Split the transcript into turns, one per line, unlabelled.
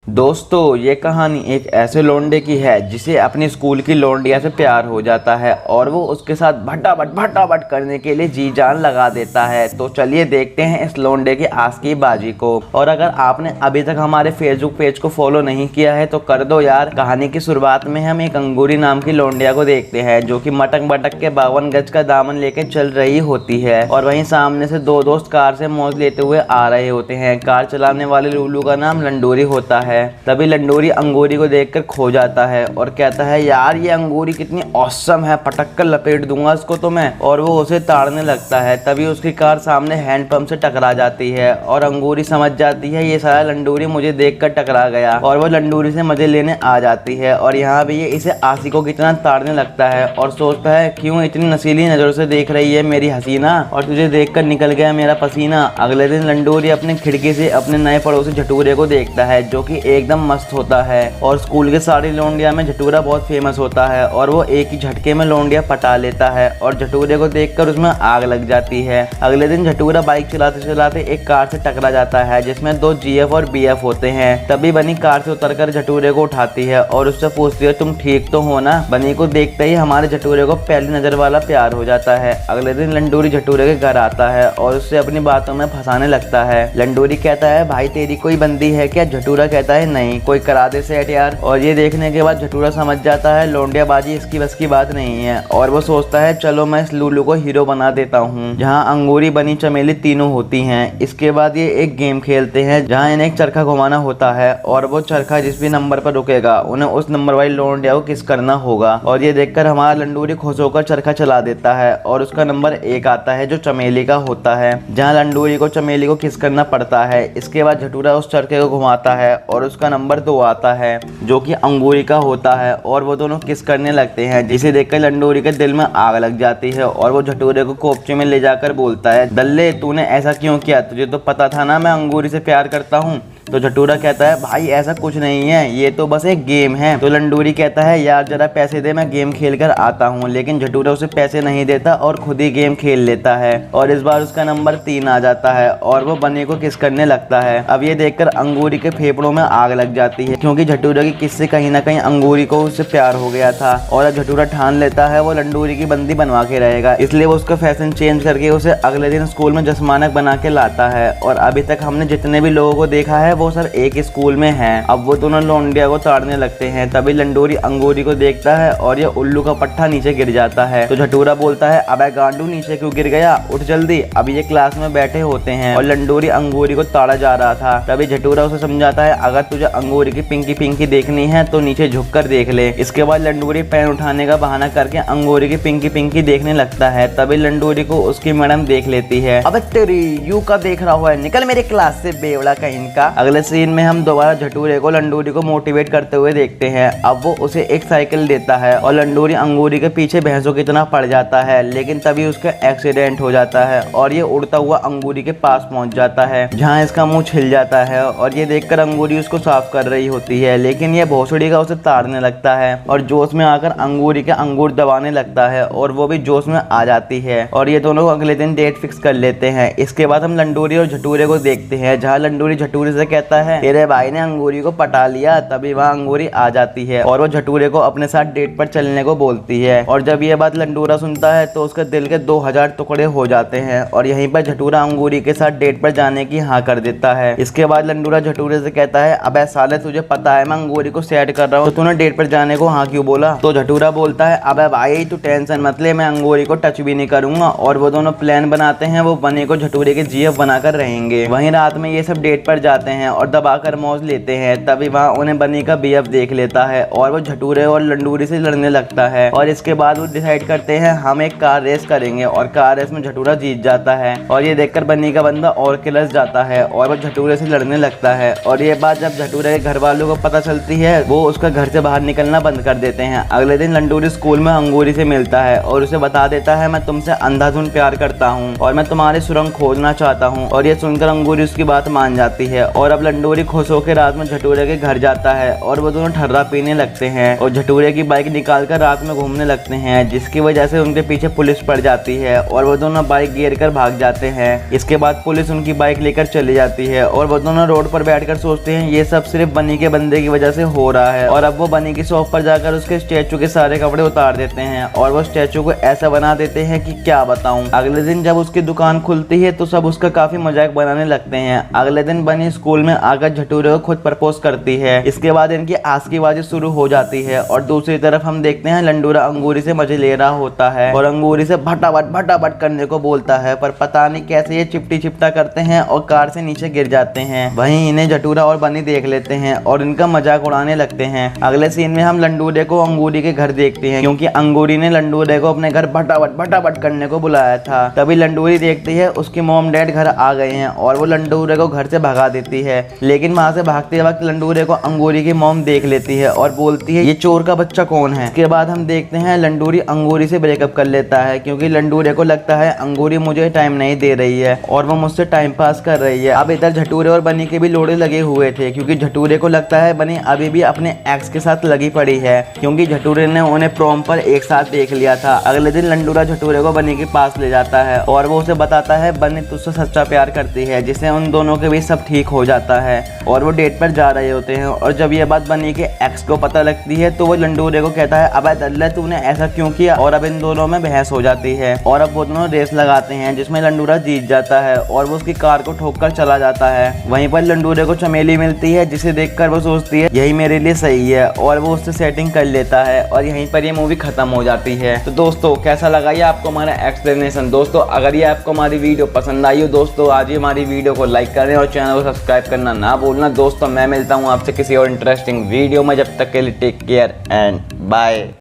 दोस्तों ये कहानी एक ऐसे लौंडे की है जिसे अपनी स्कूल की लौंडिया से प्यार हो जाता है और वो उसके साथ भट्टाभट करने के लिए जी जान लगा देता है। तो चलिए देखते हैं इस लौंडे की आस की बाजी को। और अगर आपने अभी तक हमारे फेसबुक पेज को फॉलो नहीं किया है तो कर दो यार। कहानी की शुरुआत में हम एक अंगूरी नाम की लौंडिया को देखते हैं जो कि मटक मटक के 52 गज का दामन लेके चल रही होती है और वहीं सामने से दो दोस्त कार से मौज लेते हुए आ रहे होते हैं। कार चलाने वाले लूलू का नाम लंडोरी होता है। तभी लंडोरी अंगूरी को देखकर खो जाता है और कहता है यार ये अंगूरी कितनी औसम है, पटक कर लपेट दूंगा इसको तो मैं। और वो उसे ताड़ने लगता है। तभी उसकी कार सामने हैंडपंप से टकरा जाती है और अंगूरी समझ जाती है ये सारा लंडोरी मुझे देखकर टकरा गया और वो लंडोरी से मजे लेने आ जाती है। और यहाँ भी ये इसे आशिकों की तरह ताड़ने लगता है और सोचता है क्यों इतनी नशीली नजरों से देख रही है मेरी हसीना, और तुझे देखकर निकल गया मेरा पसीना। अगले दिन लंडोरी अपने खिड़की से अपने नए पड़ोसी झटूरे को देखता है जो कि एकदम मस्त होता है और स्कूल के सारी लौंडिया में झटूरा बहुत फेमस होता है और वो एक ही झटके में लौंडिया पटा लेता है और झटूरे को देखकर उसमें आग लग जाती है। अगले दिन झटूरा बाइक चलाते चलाते एक कार से टकरा जाता है जिसमें 2 जीएफ और बीएफ होते हैं। तभी बनी कार से उतरकर झटूरे को उठाती है और उससे पूछती है तुम ठीक तो हो ना। बनी को देखते ही हमारे झटूरे को पहली नजर वाला प्यार हो जाता है। अगले दिन लंडोरी झटूरे के घर आता है और उससे अपनी बातों में फंसाने लगता है। लंडोरी कहता है भाई तेरी कोई बंदी है क्या? झटूरा कहता है नहीं, कोई करा दे सेट यार। और ये देखने के बाद झटूरा समझ जाता है लौंडियाबाजी इसकी बस की बात नहीं है और वो सोचता है चलो मैं इस लूलू को हीरो बना देता हूँ, जहाँ अंगूरी बनी चमेली तीनों होती हैं। इसके बाद ये एक गेम खेलते हैं जहाँ इन्हें एक चरखा घुमाना होता है और वो चरखा जिस भी नंबर पर रुकेगा उन्हें उस नंबर वाली लौंडिया को किस करना होगा। और ये देखकर हमारा लंडोरी खुश होकर चरखा चला देता है और उसका नंबर 1 आता है जो चमेली का होता है, जहाँ लंडोरी को चमेली को किस करना पड़ता है। इसके बाद झटूरा उस चरखे को घुमाता है और उसका नंबर 2 आता है जो कि अंगूरी का होता है और वो दोनों किस करने लगते हैं, जिसे देखकर लंडोरी के दिल में आग लग जाती है और वो झटूरे को कोपचे में ले जाकर बोलता है दल्ले तूने ऐसा क्यों किया, तुझे तो पता था ना मैं अंगूरी से प्यार करता हूँ। तो झटूरा कहता है भाई ऐसा कुछ नहीं है, ये तो बस एक गेम है। तो लंडोरी कहता है यार जरा पैसे दे, मैं गेम खेल कर आता हूँ। लेकिन झटूरा उसे पैसे नहीं देता और खुद ही गेम खेल लेता है और इस बार उसका नंबर 3 आ जाता है और वो बनी को किस करने लगता है। अब ये देखकर अंगूरी के फेफड़ों में आग लग जाती है क्योंकि झटूरा की किस से कहीं ना कहीं अंगूरी को उससे प्यार हो गया था और अब झटूरा ठान लेता है वो लंडोरी की बंदी बनवा के रहेगा। इसलिए वो उसका फैशन चेंज करके उसे अगले दिन स्कूल में जसमानक बना के लाता है। और अभी तक हमने जितने भी लोगों को देखा है वो सर एक स्कूल में हैं। अब वो दोनों लौंडिया को ताड़ने लगते हैं। तभी लंडोरी अंगूरी को देखता है और ये उल्लू का पट्टा नीचे गिर जाता है। तो झटूरा बोलता है अबे गांडू नीचे क्यों गिर गया, उठ जल्दी। अब ये क्लास में बैठे होते हैं और लंडोरी अंगूरी को ताड़ा जा रहा था। तभी झटूरा उसे समझाता है अगर तुझे अंगूरी की पिंकी पिंकी देखनी है तो नीचे झुक कर देख ले। इसके बाद लंडोरी पैन उठाने का बहाना करके अंगूरी की पिंकी पिंकी देखने लगता है। तभी लंडोरी को उसकी मैडम देख लेती है। अब तेरी यू का देख रहा हुआ है, निकल मेरे क्लास से बेवड़ा कहीं का। अगले सीन में हम दोबारा झटूरे को लंडोरी को मोटिवेट करते हुए देखते हैं। अब वो उसे एक साइकिल देता है और लंडोरी अंगूरी के पीछे भैंसों की तरह पड़ जाता है। लेकिन तभी उसका एक्सीडेंट हो जाता है और ये उड़ता हुआ अंगूरी के पास पहुंच जाता है जहां इसका मुंह छिल जाता है और ये देखकर अंगूरी उसको साफ कर रही होती है। लेकिन ये भोसड़ी का उसे ताड़ने लगता है और जोश में आकर अंगूरी के अंगूर दबाने लगता है और वो भी जोश में आ जाती है और ये दोनों अगले दिन डेट फिक्स कर लेते हैं। इसके बाद हम लंडोरी और झटूरे को देखते हैं जहाँ लंडोरी झटूरे से कहता है तेरे भाई ने अंगूरी को पटा लिया। तभी वहाँ अंगूरी आ जाती है और वो झटूरे को अपने साथ डेट पर चलने को बोलती है। और जब ये बात लंडोरा सुनता है तो उसके दिल के 2000 टुकड़े हो जाते हैं और यहीं पर झटूरा अंगूरी के साथ डेट पर जाने की हाँ कर देता है। इसके बाद लंडोरा झटूरे से कहता है अबे साले तुझे पता है मैं अंगूरी को सेट कर रहा हूँ तो तूने डेट पर जाने को हाँ क्यों बोला। तो झटूरा बोलता है अबे भाई तू टेंशन मत ले, मैं अंगूरी को टच भी नहीं करूंगा। और वो दोनों प्लान बनाते हैं वो बनी को झटूरे के जीएफ बनाकर रहेंगे। वहीं रात में ये सब डेट पर जाते हैं और दबाकर मौज लेते हैं। तभी वहाँ उन्हें बनी का बीएफ देख लेता है और वो झटूरे और लंडोरी से लड़ने लगता है। और इसके बाद वो डिसाइड करते हैं हम एक कार रेस करेंगे और कार रेस में झटूरा जीत जाता है। और ये देखकर बनी का बंदा और किलस जाता है और वो झटूरे से लड़ने लगता है। और ये बात जब झटूरे के घर वालों को पता चलती है वो उसका घर से बाहर निकलना बंद कर देते हैं। अगले दिन लंडोरी स्कूल में अंगूरी से मिलता है और उसे बता देता है मैं तुमसे अंधाधुन प्यार करता हूँ और मैं तुम्हारी सुरंग खोजना चाहता हूँ। और ये सुनकर अंगूरी उसकी बात मान जाती है और और अब लंडोरी खुश होकर रात में झटूरे के घर जाता है और वो दोनों ठर्रा पीने लगते हैं और झटूरे की बाइक निकालकर रात में घूमने लगते हैं, जिसकी वजह से उनके पीछे पुलिस पड़ जाती है और वो दोनों बाइक गिर कर भाग जाते हैं। इसके बाद पुलिस उनकी बाइक लेकर चली जाती है और वो दोनों रोड पर बैठकर सोचते हैं ये सब सिर्फ बनी के बंदे की वजह से हो रहा है। और अब वो बनी की शॉप पर जाकर उसके स्टैचू के सारे कपड़े उतार देते हैं और वो स्टैचू को ऐसा बना देते हैं कि क्या बताऊं। अगले दिन जब उसकी दुकान खुलती है तो सब उसका काफी मजाक बनाने लगते हैं। अगले दिन बनी स्कूल में आकर झटूरे को खुद प्रपोज करती है। इसके बाद इनकी आशिकीबाजी शुरू हो जाती है और दूसरी तरफ हम देखते हैं लंडूरा अंगूरी से मजे ले रहा होता है और अंगूरी से भटाभट करने को बोलता है, पर पता नहीं कैसे ये चिपटी चिपटा करते हैं और कार से नीचे गिर जाते हैं। वहीं इन्हें झटूरा और बनी देख लेते हैं और इनका मजाक उड़ाने लगते हैं। अगले सीन में हम लंडूरे को अंगूरी के घर देखते हैं, क्योंकि अंगूरी ने लंडूरे को अपने घर भटाभट करने को बुलाया था। तभी लंडूरी देखती है उसकी मॉम डैड घर आ गए हैं और वो लंडूरे को घर से भगा देती है। लेकिन वहां से भागते वक्त लंडूरे को अंगूरी की मॉम देख लेती है और बोलती है ये चोर का बच्चा कौन है। इसके बाद हम देखते हैं लंडूरी अंगूरी से ब्रेकअप कर लेता है, क्योंकि लंडूरे को लगता है अंगूरी मुझे टाइम नहीं दे रही है और वो मुझसे टाइम पास कर रही है। अब इधर झटूरे और बनी के भी लोड़े लगे हुए थे, क्योंकि झटूरे को लगता है बनी अभी भी अपने एक्स के साथ लगी पड़ी है, क्योंकि झटूरे ने उन्हें प्रोम पर एक साथ देख लिया था। अगले दिन लंडूरा झटूरे को बनी के पास ले जाता है और वो उसे बताता है बनी तुझसे सच्चा प्यार करती है, जिससे उन दोनों के बीच सब ठीक हो जाता है और वो डेट पर जा रहे होते हैं। और जब ये बात बनी के एक्स को पता लगती है तो वो लंडूरे को कहता है अबे दल्ले तूने ऐसा क्यों किया, और अब इन दोनों में बहस हो जाती है और अब वो दोनों रेस लगाते हैं जिसमें लंडूरा जीत जाता है और वो उसकी कार को ठोककर चला जाता है। वहीं पर लंडूरे को चमेली मिलती है, जिसे देखकर वो सोचती है यही मेरे लिए सही है और वो उससे सेटिंग कर लेता है और यहीं पर ये मूवी खत्म हो जाती है। तो दोस्तों कैसा लगा ये आपको हमारा एक्सप्लेनेशन। दोस्तों अगर ये आपको हमारी वीडियो पसंद आई हो दोस्तों आज ही हमारी वीडियो को लाइक करें और चैनल को सब्सक्राइब करना ना भूलना। दोस्तों मैं मिलता हूँ आपसे किसी और इंटरेस्टिंग वीडियो में, जब तक के लिए टेक केयर एंड बाय।